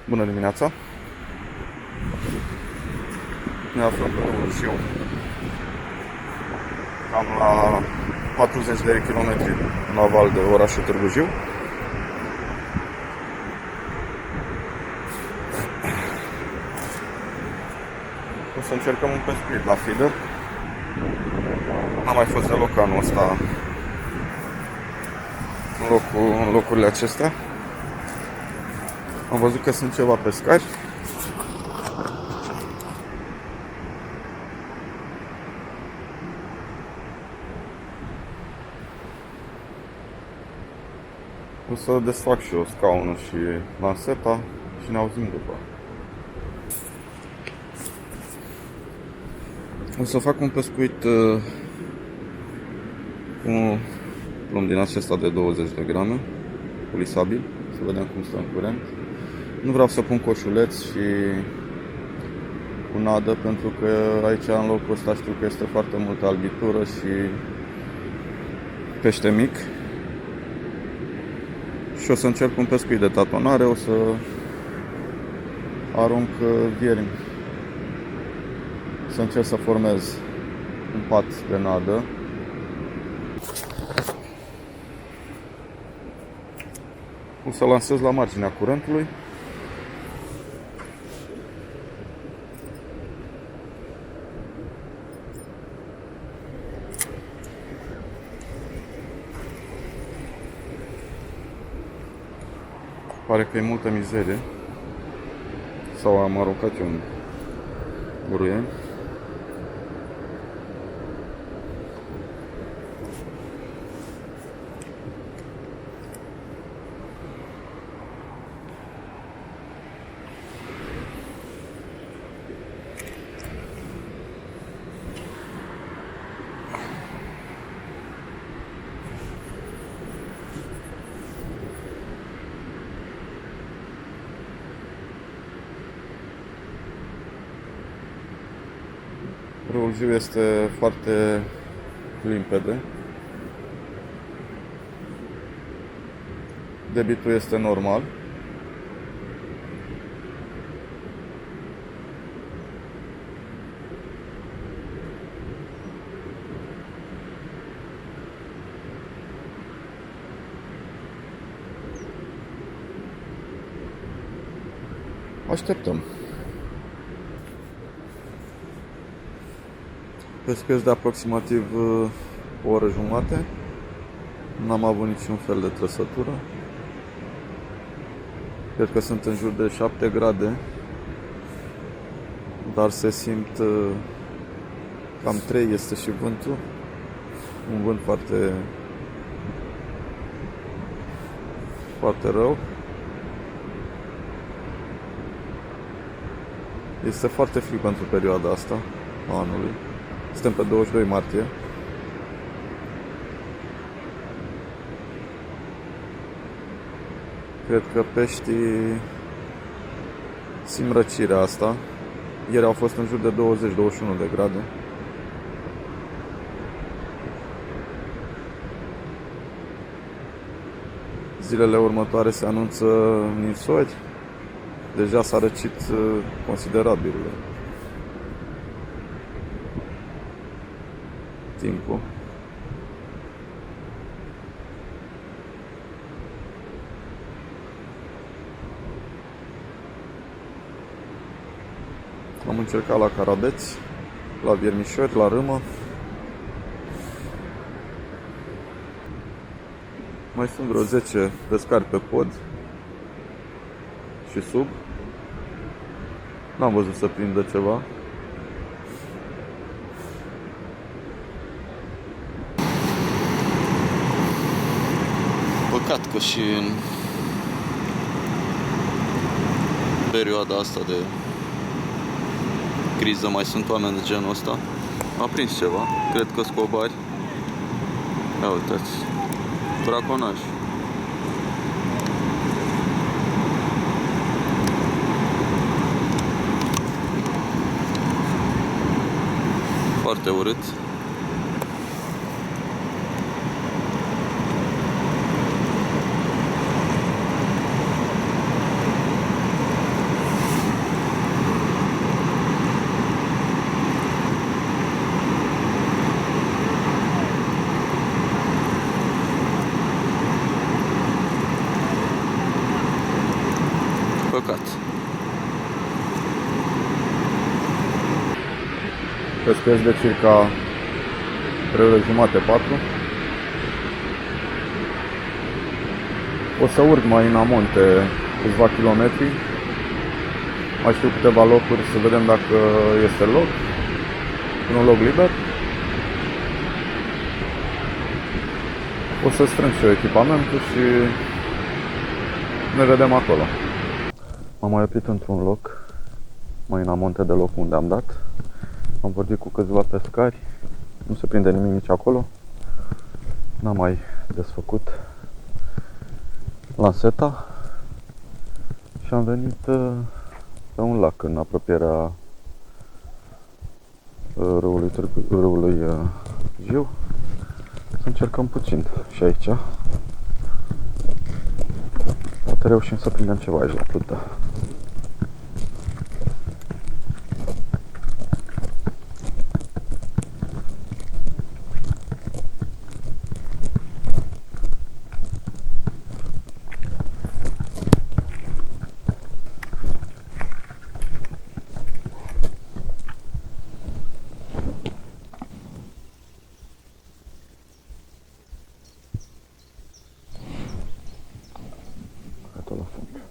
Bună dimineața! Ne aflăm pe drumul Siu, cam la 40 de kilometri în aval de orașul Târgu Jiu. O să încercăm un pescuit la feeder. N-am mai fost deloc anul ăsta în locurile acestea. Am văzut că sunt ceva pescari. O să desfac și eu scaunul și lanseta și ne auzim după. O să fac un pescuit cu un plumb din acesta de 20 de grame, polisabil, să vedem cum stă în curent. Nu vreau să pun coșuleți și cu nadă, pentru că aici în locul ăsta știu că este foarte multă albitură și pește mic. Și o să încerc un pescuit de tatonare, o să arunc viermi. Să încerc să formez un pat de nadă. O să lansez la marginea curentului. Pare că e multă mizerie. Sau am aruncat eu în buruieni. Râul Jiu este foarte limpede. Debitul este normal. Așteptăm. Pescuiesc de aproximativ o oră jumate. N-am avut niciun fel de trăsătură. Cred că sunt în jur de 7 grade, dar se simt cam 3 este și vântul. Un vânt foarte rău. Este foarte frig pentru perioada asta a anului. Suntem pe 22 martie. Cred că peștii simt răcirea asta. Ieri au fost în jur de 20-21 de grade. Zilele următoare se anunță ninsori. Deja s-a răcit considerabil timpul. Am încercat la carabeți, la viermișori, la râmă. Mai sunt vreo 10 pescari pe pod și sub. N-am văzut să prindă ceva. Păcat că și în perioada asta de criză mai sunt oameni de genul ăsta. A prins ceva, cred că scobari. Ia uitați, braconaj. Foarte urât. păcat. Pescuiesc de circa 3 ore jumate, 4. O să urc mai în amonte câțiva kilometri. Mai știu câteva locuri, să vedem dacă este loc. Un loc liber. O să strâng și eu echipamentul și ne vedem acolo. M-am mai oprit într-un loc, mai în amonte de locul unde am dat. Am vorbit cu câțiva pescari. Nu se prinde nimic nici acolo. N-am mai desfăcut lanseta și am venit pe un lac în apropierea râului Jiu să încercăm puțin și aici. Poate reușim să prindem ceva aici la plută. La fund.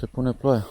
Se pune ploaia.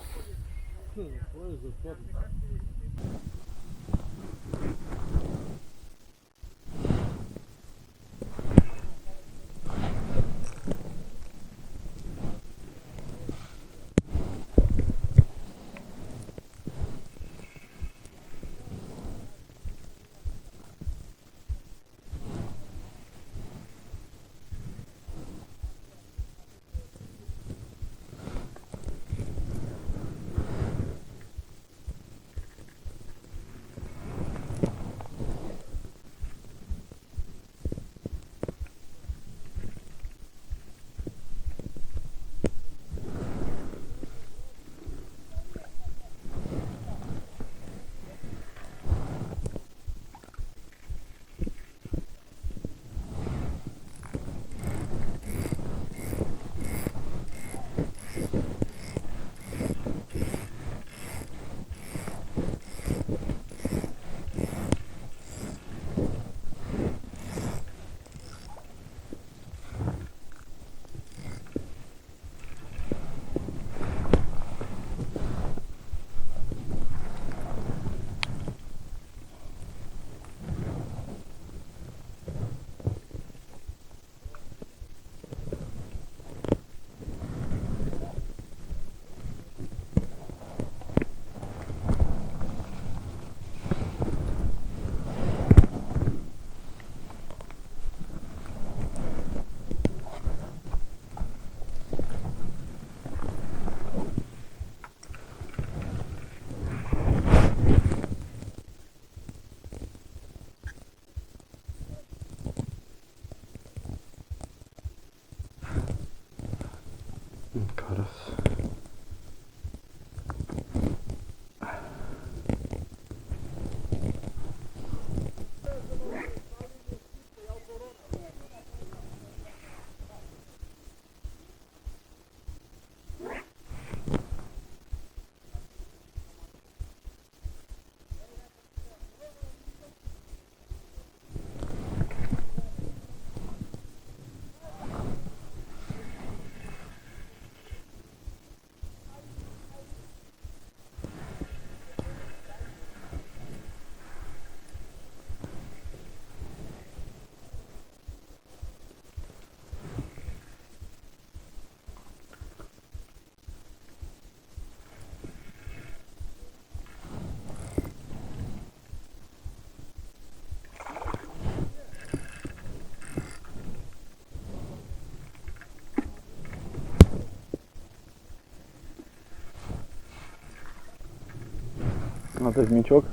Asta e mincioc?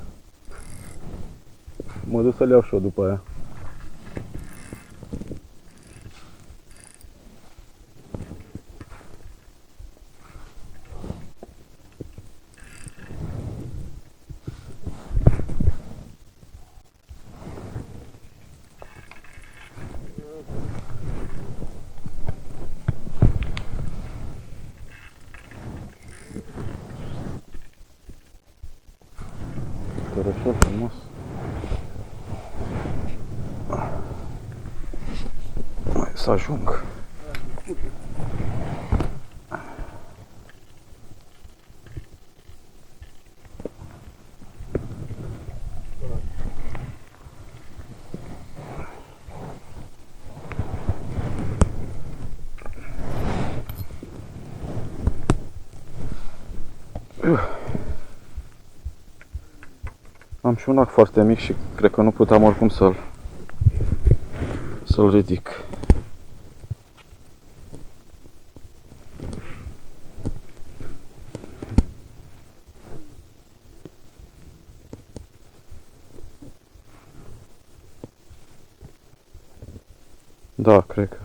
Mă duc să-l iau și eu după aia. Tărășor frumos. Mai să ajung. Am și un ac foarte mic și cred că nu puteam oricum să-l ridic. Da, cred că.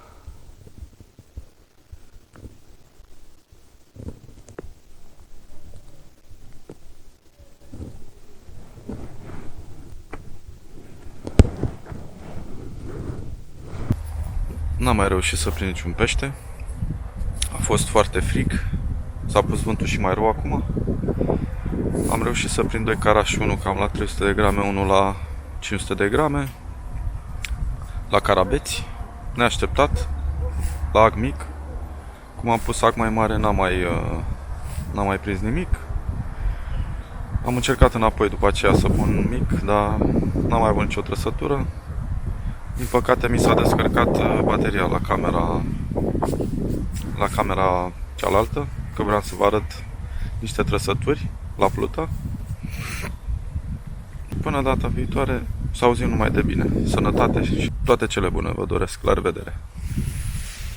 N-am mai reușit să prind niciun pește. A fost foarte frig. S-a pus vântul și mai rău acum. Am reușit să prind 2 carași, unul cam la 300 de grame, unul la 500 de grame. La carabeți. Neașteptat. La ac mic. Cum am pus ac mai mare, n-am mai prins nimic. Am încercat înapoi după aceea să pun mic, dar n-am mai avut nicio trăsătură. Din păcate mi s-a descărcat bateria la camera cealaltă, că vreau să vă arăt niște trăsături la plută. Până data viitoare, să auzim numai de bine. Sănătate și toate cele bune vă doresc. La revedere!